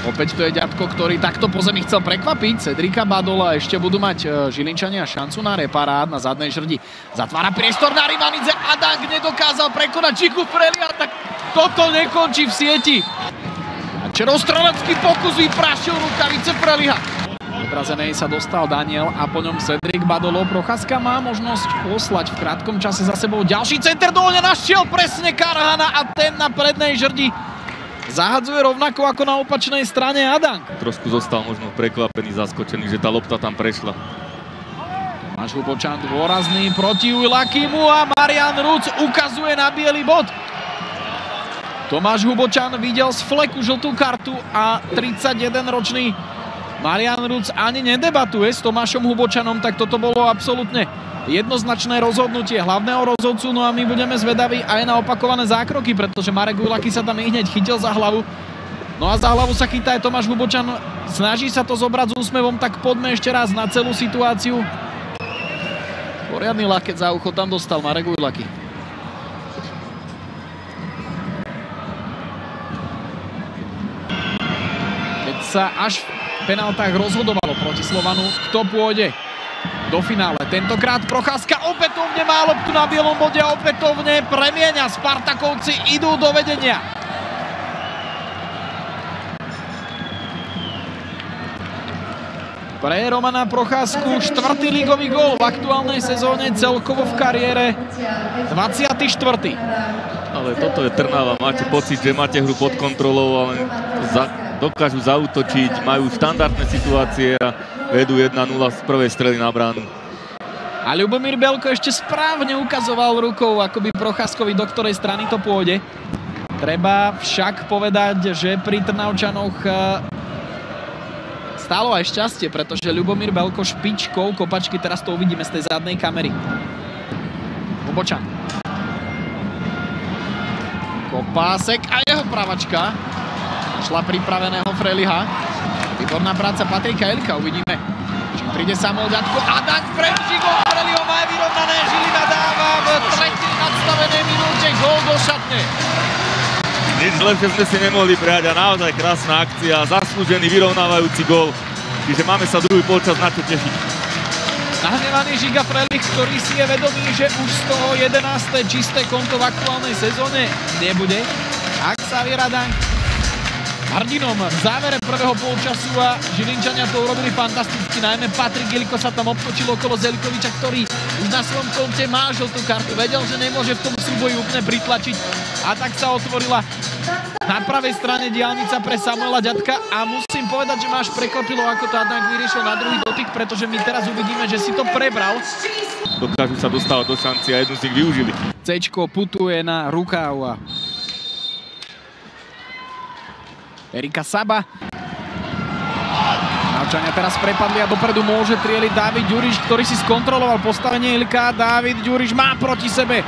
Opäť to je ďatko, ktorý takto po zemi chcel prekvapiť Cedrika Badola. Ešte budú mať Žilinčania šancu na reparát na zadnej žrdi. Zatvára priestor na Rimanidze. Adang nedokázal prekonať Gigu Frelia, tak toto nekončí v sieti. Čerostrelecký pokus vyprašil rukavice Freliha. Odrazenej sa dostal Daniel a po ňom Cedric Badolo. Procházka má možnosť poslať v krátkom čase za sebou ďalší center. Doľne našiel presne Karhana a ten na prednej žrdi zahadzuje rovnako ako na opačnej strane Adang. Trošku zostal možno prekvapený, zaskočený, že tá lopta tam prešla. Tomáš Hubočan dôrazný proti Uilakimu a Marian Ruc ukazuje na biely bod. Tomáš Hubočan videl z fleku žltú kartu a 31-ročný Marian Ruc ani nedebatuje s Tomášom Hubočanom, tak toto bolo absolútne jednoznačné rozhodnutie hlavného rozhodcu, no a my budeme zvedaví aj na opakované zákroky, pretože Marek Uilaki sa tam hneď chytil za hlavu. No a za hlavu sa chytá aj Tomáš Hubočan, snaží sa to zobrať s úsmevom, tak poďme ešte raz na celú situáciu. Poriadny laket za ucho tam dostal Marek Uilaki. Keď sa až v penáltach rozhodovalo proti Slovanu, kto pôjde do finále. Tentokrát Procházka opätovne má loptu na bielom bode a opätovne premieňa. Spartakovci idú do vedenia. Pre Romana Procházku 4. ligový gól v aktuálnej sezóne, celkovo v kariére 24. Ale toto je Trnava. Máte pocit, že máte hru pod kontrolou, ale dokážu zaútočiť, majú štandardné situácie a vedú 1-0 z prvej strely na bránu. A Ľubomír Belko ešte správne ukazoval rukou, akoby Procházkovi, do ktorej strany to pôjde. Treba však povedať, že pri Trnavčanoch stálo aj šťastie, pretože Ľubomír Belko špičkou kopačky, teraz to uvidíme z tej zadnej kamery. Hubočan. Kopásek a jeho pravačka. Šla pripraveného Freliha. Výborná práca Patrika Elka, uvidíme, či príde Samuel Ďatko. Adang pred Žigom Freliho má vyrovnané. Žilina dáva v tretej nadstavenej minúte gól do šatne. Nič lepšie sme si nemohli prijať a naozaj krásna akcia, zaslúžený vyrovnávajúci gól. Čiže máme sa druhý polčas na čo tešiť. Nahnevaný Žiga Frelich, ktorý si je vedomý, že už z toho 11. čisté konto v aktuálnej sezóne nebude. Ak sa Adang hrdinom v závere prvého polčasu a Žilinčania to urobili fantasticky, najmä Patrik Ilko sa tam obtočil okolo Zelikoviča, ktorý už na svojom konte má žltú kartu, vedel, že nemôže v tom súboji úplne pritlačiť a tak sa otvorila na pravej strane diaľnica pre Samuela Ďatka a musím povedať, že ma až prekvapilo, ako to Adang vyriešil na druhý dotyk, pretože my teraz uvidíme, že si to prebral. Dokážu sa dostávať do šanci a jednu z nich využili. Cčko putuje na rukáv a Erika Saba. Trnavčania teraz prepadli a dopredu môže trieliť Dávid Ďuriš, ktorý si skontroloval postavenie Ilka. Dávid Ďuriš má proti sebe.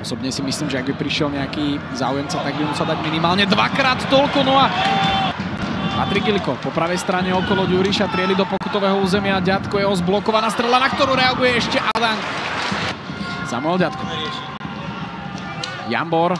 Osobne si myslím, že ak by prišiel nejaký záujemca, tak by musel dať minimálne dvakrát toľko. No a Patrik Ilko po pravej strane okolo Ďuriša trieli do pokutového územia. Ďatko, jeho zblokovaná strela, na ktorú reaguje ešte Adang. Samuel Ďatko. Jambor.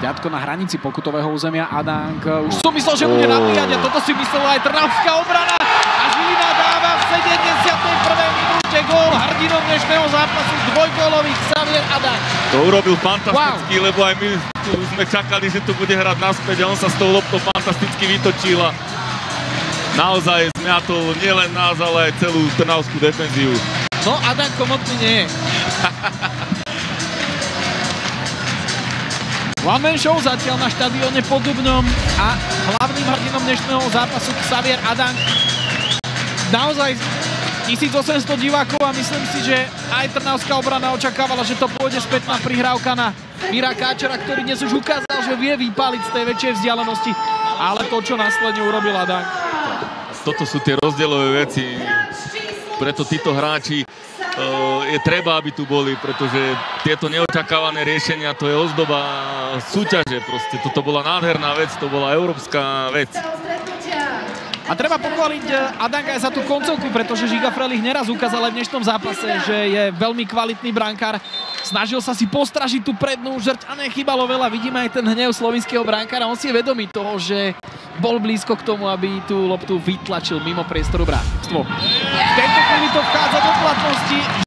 Ďatko na hranici pokutového územia. Adang už som myslel, že bude nabíjať a toto si myslela aj trnavská obrana. A Žilina dáva v 71. minúte gól hrdinom dnešného zápasu, dvojgólový Xavier Adang. To urobil fantasticky, lebo aj my sme čakali, že tu bude hrať naspäť a on sa s tou loptou fantasticky vytočil a naozaj zmiatol nielen nás, ale aj celú trnavskú defenzívu. No Adang komotný nie je. One-man show zatiaľ na štadióne pod Dubňom a hlavným hrdinom dnešného zápasu Xavier Adang. Naozaj 1800 divákov a myslím si, že aj trnavská obrana očakávala, že to pôjde spätná prihrávka na Mira Káčera, ktorý dnes už ukázal, že vie vypáliť z tej väčšej vzdialenosti, ale to, čo následne urobil Adang. Toto sú tie rozdielové veci, preto títo hráči je treba, aby tu boli, pretože tieto neočakávané riešenia, to je ozdoba súťaže proste. Toto bola nádherná vec, to bola európska vec. A treba pochváliť Adanga aj za tú koncovku, pretože Žiga Frelich neraz ukázal aj v dnešnom zápase, že je veľmi kvalitný brankár. Snažil sa si postražiť tú prednú žrť a nechybalo veľa. Vidíme aj ten hnev slovinského brankára. On si je vedomý toho, že bol blízko k tomu, aby tú loptu vytlačil mimo priestoru bránstva. V tejto chvíli to vchádza do platnosti.